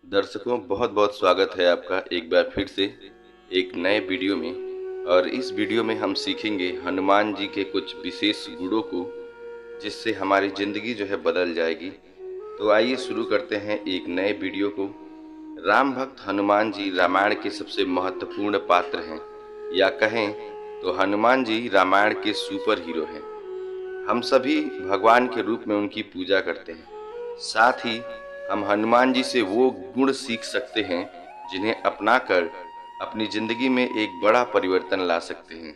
दर्शकों, बहुत बहुत स्वागत है आपका एक बार फिर से एक नए वीडियो में। और इस वीडियो में हम सीखेंगे हनुमान जी के कुछ विशेष गुणों को, जिससे हमारी ज़िंदगी जो है बदल जाएगी। तो आइए शुरू करते हैं एक नए वीडियो को। राम भक्त हनुमान जी रामायण के सबसे महत्वपूर्ण पात्र हैं, या कहें तो हनुमान जी रामायण के सुपर हीरो हैं। हम सभी भगवान के रूप में उनकी पूजा करते हैं। साथ ही हम हनुमान जी से वो गुण सीख सकते हैं जिन्हें अपनाकर अपनी जिंदगी में एक बड़ा परिवर्तन ला सकते हैं।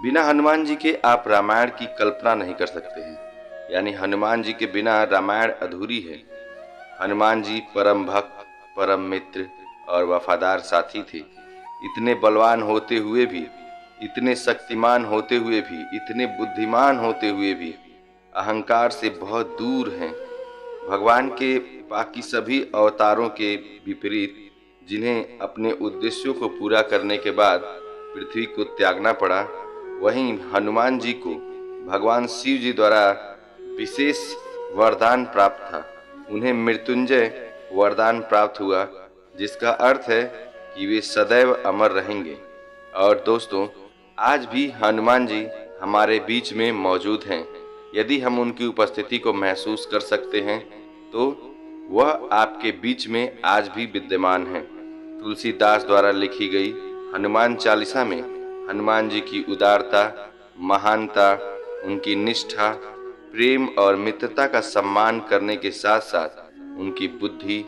बिना हनुमान जी के आप रामायण की कल्पना नहीं कर सकते हैं, यानी हनुमान जी के बिना रामायण अधूरी है। हनुमान जी परम भक्त, परम मित्र और वफादार साथी थे। इतने बलवान होते हुए भी, इतने शक्तिमान होते हुए भी, इतने बुद्धिमान होते हुए भी अहंकार से बहुत दूर हैं। भगवान के बाकी सभी अवतारों के विपरीत, जिन्हें अपने उद्देश्यों को पूरा करने के बाद पृथ्वी को त्यागना पड़ा, वहीं हनुमान जी को भगवान शिव जी द्वारा विशेष वरदान प्राप्त था। उन्हें मृत्युंजय वरदान प्राप्त हुआ, जिसका अर्थ है कि वे सदैव अमर रहेंगे। और दोस्तों, आज भी हनुमान जी हमारे बीच में मौजूद हैं। यदि हम उनकी उपस्थिति को महसूस कर सकते हैं तो वह आपके बीच में आज भी विद्यमान है। तुलसीदास द्वारा लिखी गई हनुमान चालीसा में हनुमान जी की उदारता, महानता, उनकी निष्ठा, प्रेम और मित्रता का सम्मान करने के साथ साथ उनकी बुद्धि,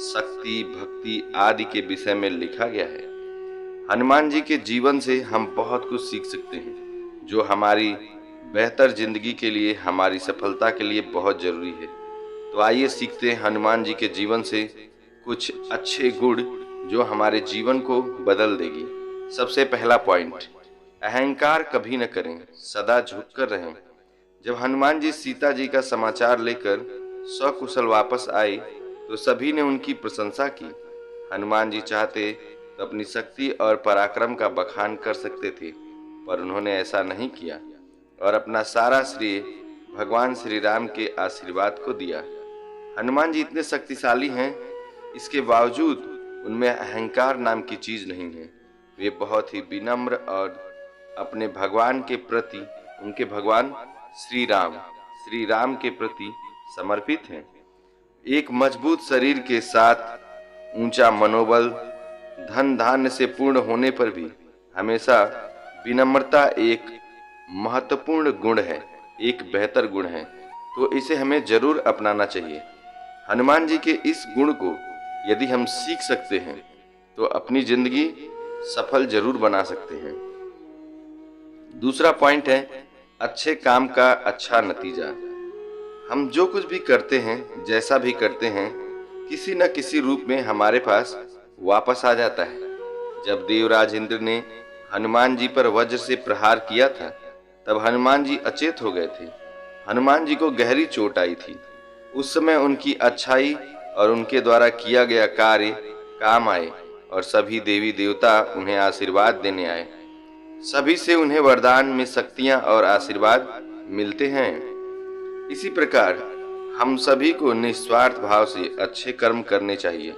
शक्ति, भक्ति आदि के विषय में लिखा गया है। हनुमान जी के जीवन से हम बहुत कुछ सीख सकते हैं, जो हमारी बेहतर जिंदगी के लिए, हमारी सफलता के लिए बहुत जरूरी है। तो आइए सीखते हैं हनुमान जी के जीवन से कुछ अच्छे गुण जो हमारे जीवन को बदल देगी। सबसे पहला पॉइंट, अहंकार कभी न करें, सदा झुक कर रहें। जब हनुमान जी सीता जी का समाचार लेकर सकुशल वापस आए तो सभी ने उनकी प्रशंसा की। हनुमान जी चाहते तो अपनी शक्ति और पराक्रम का बखान कर सकते थे, पर उन्होंने ऐसा नहीं किया और अपना सारा श्रेय भगवान श्री राम के आशीर्वाद को दिया। हनुमान जी इतने शक्तिशाली हैं, इसके बावजूद उनमें अहंकार नाम की चीज नहीं है। वे बहुत ही विनम्र और अपने भगवान के प्रति, उनके भगवान श्री राम के प्रति समर्पित हैं। एक मजबूत शरीर के साथ ऊंचा मनोबल, धन धान्य से पूर्ण होने पर भी हमेशा विनम्रता एक महत्वपूर्ण गुण है, एक बेहतर गुण है। तो इसे हमें जरूर अपनाना चाहिए। हनुमान जी के इस गुण को यदि हम सीख सकते हैं तो अपनी जिंदगी सफल जरूर बना सकते हैं। दूसरा पॉइंट है अच्छे काम का अच्छा नतीजा। हम जो कुछ भी करते हैं, जैसा भी करते हैं, किसी न किसी रूप में हमारे पास वापस आ जाता है। जब देवराज इंद्र ने हनुमान जी पर वज्र से प्रहार किया था, तब हनुमान जी अचेत हो गए थे। हनुमान जी को गहरी चोट आई थी। उस समय उनकी अच्छाई और उनके द्वारा किया गया कार्य काम आए और सभी देवी देवता उन्हें आशीर्वाद देने आए। सभी से उन्हें वरदान में शक्तियां और आशीर्वाद मिलते हैं। इसी प्रकार हम सभी को निस्वार्थ भाव से अच्छे कर्म करने चाहिए,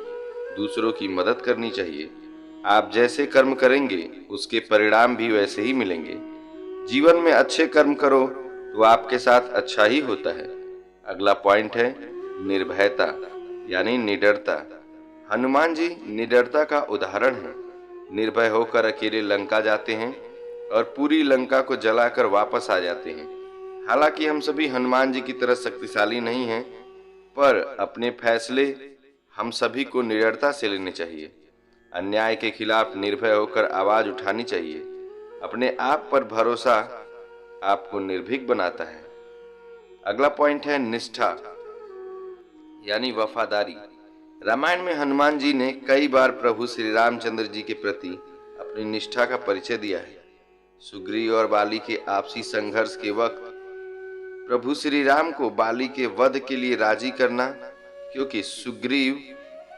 दूसरों की मदद करनी चाहिए। आप जैसे कर्म करेंगे उसके परिणाम भी वैसे ही मिलेंगे। जीवन में अच्छे कर्म करो तो आपके साथ अच्छा ही होता है। अगला पॉइंट है निर्भयता, यानी निडरता। हनुमान जी निडरता का उदाहरण है। निर्भय होकर अकेले लंका जाते हैं और पूरी लंका को जलाकर वापस आ जाते हैं। हालांकि हम सभी हनुमान जी की तरह शक्तिशाली नहीं हैं, पर अपने फैसले हम सभी को निडरता से लेने चाहिए। अन्याय के खिलाफ निर्भय होकर आवाज उठानी चाहिए। अपने आप पर भरोसा आपको निर्भीक बनाता है। अगला पॉइंट है निष्ठा, यानी वफादारी। रामायण में हनुमान जी ने कई बार प्रभु श्री रामचंद्र जी के प्रति अपनी निष्ठा का परिचय दिया है। सुग्रीव और बाली के आपसी संघर्ष के वक्त प्रभु श्री राम को बाली के वध के लिए राजी करना, क्योंकि सुग्रीव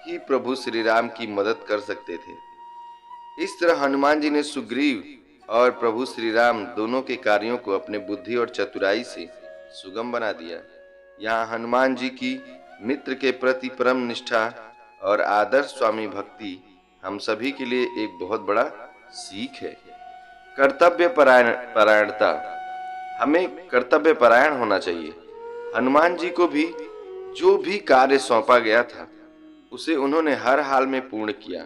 ही प्रभु श्री राम की मदद कर सकते थे। इस तरह हनुमान जी ने सुग्रीव और प्रभु श्री राम दोनों के कार्यों को अपने बुद्धि और चतुराई से सुगम बना दिया। यहाँ हनुमान जी की मित्र के प्रति परम निष्ठा और आदर्श स्वामी भक्ति हम सभी के लिए एक बहुत बड़ा सीख है। कर्तव्य परायणता, हमें कर्तव्य परायण होना चाहिए। हनुमान जी को भी जो भी कार्य सौंपा गया था उसे उन्होंने हर हाल में पूर्ण किया।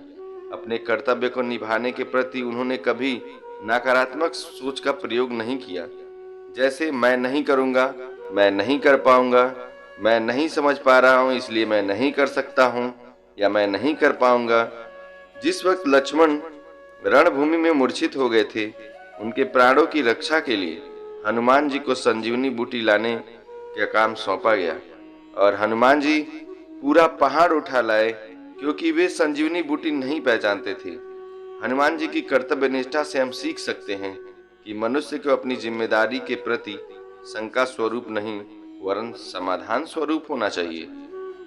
अपने कर्तव्य को निभाने के प्रति उन्होंने कभी नकारात्मक सोच का प्रयोग नहीं किया, जैसे मैं नहीं करूंगा, मैं नहीं कर पाऊंगा, मैं नहीं समझ पा रहा हूं इसलिए मैं नहीं कर सकता हूं, या मैं नहीं कर पाऊंगा। जिस वक्त लक्ष्मण रणभूमि में मूर्छित हो गए थे, उनके प्राणों की रक्षा के लिए हनुमान जी को संजीवनी बूटी लाने का काम सौंपा गया और हनुमान जी पूरा पहाड़ उठा लाए, क्योंकि वे संजीवनी बूटी नहीं पहचानते थे। हनुमान जी की कर्तव्य निष्ठा से हम सीख सकते हैं कि मनुष्य को अपनी जिम्मेदारी के प्रति शंका स्वरूप नहीं वरन समाधान स्वरूप होना चाहिए।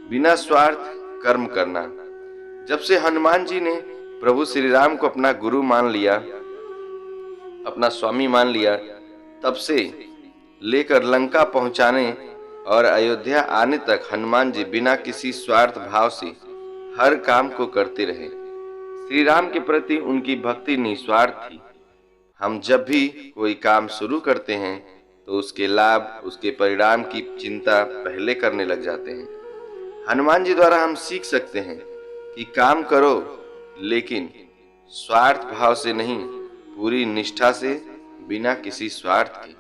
बिना स्वार्थ कर्म करना। जब से हनुमान जी ने प्रभु श्री राम को अपना गुरु मान लिया, अपना स्वामी मान लिया, तब से लेकर लंका पहुंचाने और अयोध्या आने तक हनुमान जी बिना किसी स्वार्थ भाव से हर काम को करते रहे। श्री राम के प्रति उनकी भक्ति निस्वार्थ थी। हम जब भी कोई काम शुरू करते हैं तो उसके लाभ, उसके परिणाम की चिंता पहले करने लग जाते हैं। हनुमान जी द्वारा हम सीख सकते हैं कि काम करो लेकिन स्वार्थ भाव से नहीं, पूरी निष्ठा से, बिना किसी स्वार्थ के।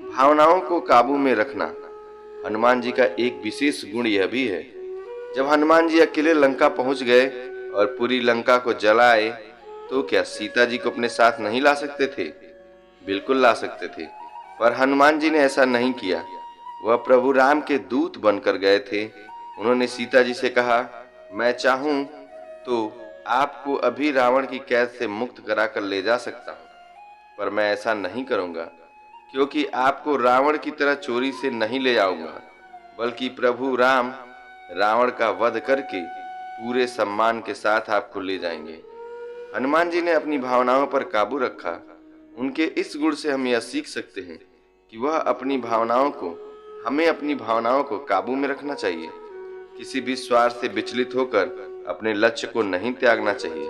भावनाओं को काबू में रखना हनुमान जी का एक विशेष गुण यह भी है। जब हनुमान जी अकेले लंका पहुंच गए और पूरी लंका को जलाए, तो क्या सीता जी को अपने साथ नहीं ला सकते थे? बिल्कुल ला सकते थे, पर हनुमान जी ने ऐसा नहीं किया। वह प्रभु राम के दूत बनकर गए थे। उन्होंने सीता जी से कहा, मैं चाहूं तो आपको अभी रावण की कैद से मुक्त कराकर ले जा सकता हूं, पर मैं ऐसा नहीं करूंगा, क्योंकि आपको रावण की तरह चोरी से नहीं ले जाऊंगा, बल्कि प्रभु राम रावण का वध करके पूरे सम्मान के साथ आपको ले जाएंगे। हनुमान जी ने अपनी भावनाओं पर काबू रखा। उनके इस गुण से हम यह सीख सकते हैं कि हमें अपनी भावनाओं को काबू में रखना चाहिए। किसी भी स्वार्थ से विचलित होकर अपने लक्ष्य को नहीं त्यागना चाहिए।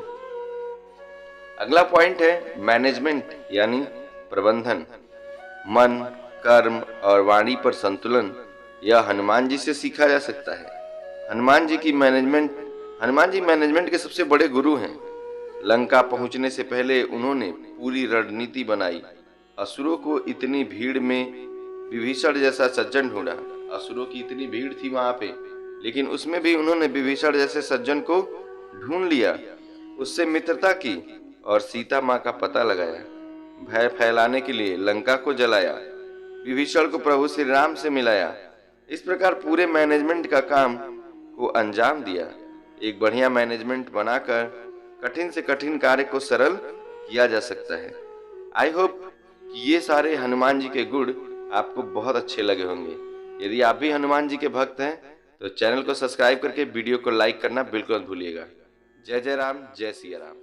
अगला पॉइंट है मैनेजमेंट यानी प्रबंधन। मन, कर्म और वाणी पर संतुलन, यह हनुमान जी से सीखा जा सकता है। हनुमान जी मैनेजमेंट के सबसे बड़े गुरु हैं। लंका पहुंचने से पहले उन्होंने पूरी रणनीति बनाई। असुरों को इतनी भीड़ में विभीषण जैसा सज्जन ढूंढा। असुरों की इतनी भीड़ थी वहां पे, लेकिन उसमें भी उन्होंने विभीषण जैसे सज्जन को ढूंढ लिया, उससे मित्रता की और सीता माँ का पता लगाया। भय फैलाने के लिए लंका को जलाया, विभीषण को प्रभु श्री राम से मिलाया। इस प्रकार पूरे मैनेजमेंट का काम को अंजाम दिया। एक बढ़िया मैनेजमेंट बनाकर कठिन से कठिन कार्य को सरल किया जा सकता है। आई होप कि ये सारे हनुमान जी के गुण आपको बहुत अच्छे लगे होंगे। यदि आप भी हनुमान जी के भक्त हैं तो चैनल को सब्सक्राइब करके वीडियो को लाइक करना बिल्कुल मत भूलिएगा। जय जय राम, जय सिया राम।